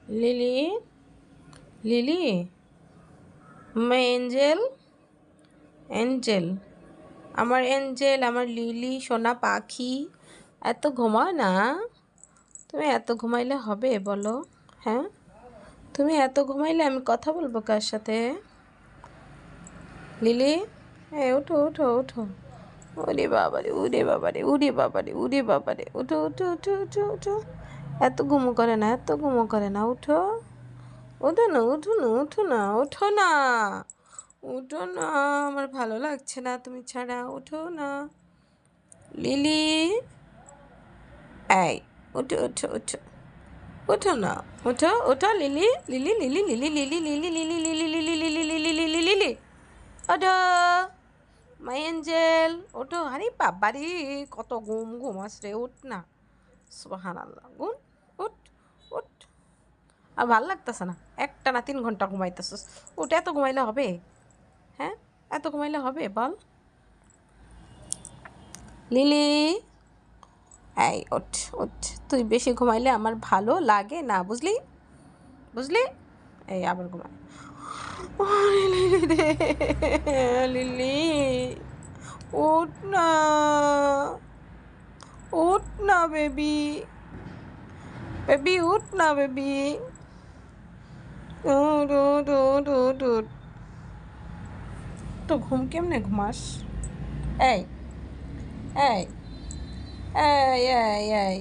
Lily, lily, মাই Angel, Angel, আমার Angel, আমার lily সোনা পাখি, এত ঘুমাও না। তুমি এত ঘুমাইলে হবে বলো? হ্যাঁ, তুমি এত ঘুমাইলে আমি কথা বলবো কার সাথে? লিলি, ওঠো ওঠো ওঠো। ওরে বাবারে, উরে বাবারে, উরে বাবারে, উরে বাবারে, উঠো উঠো উঠো উঠো উঠো। এত ঘুমো করে না, এত ঘুমো করে না, উঠো। ওঠো না, উঠো না, উঠো না, উঠো না, উঠো না, আমার ভালো লাগছে না তুমি ছাড়া, উঠো না। লিলি, এই উঠো উঠো উঠো, উঠো না, উঠো উঠো। Lily, lily, lily, lily, lily, lily, lily, lily, lily, lily, lily, lily, lily, ওঠো মাই এঞ্জেল, ওঠো। আরে বাবারে, কত ঘুম ঘুমাস রে, উঠ না। সুবহানাল্লাহ, গুন, উঠ, উঠ। আর ভাল লাগতেছে না, একটা না 3 ঘন্টা ঘুমাইতেছিস। উঠ, এত ঘুমাইলে হবে? হ্যাঁ, এত ঘুমাইলে হবে বল? লিলি, এই ওঠ, ওঠ। তুই বেশি ঘুমাইলে আমার ভালো লাগে না, বুঝলি? বুঝলি? এই আবার ঘুমায়। লিলি রে, লিলি, উঠ না, উঠ না বেবি, বেবি উঠ না বেবি, উঠ উঠ উঠ উঠ উঠ। তো ঘুম কেমনে ঘুমাস? এই, এই, এই, এই, এই,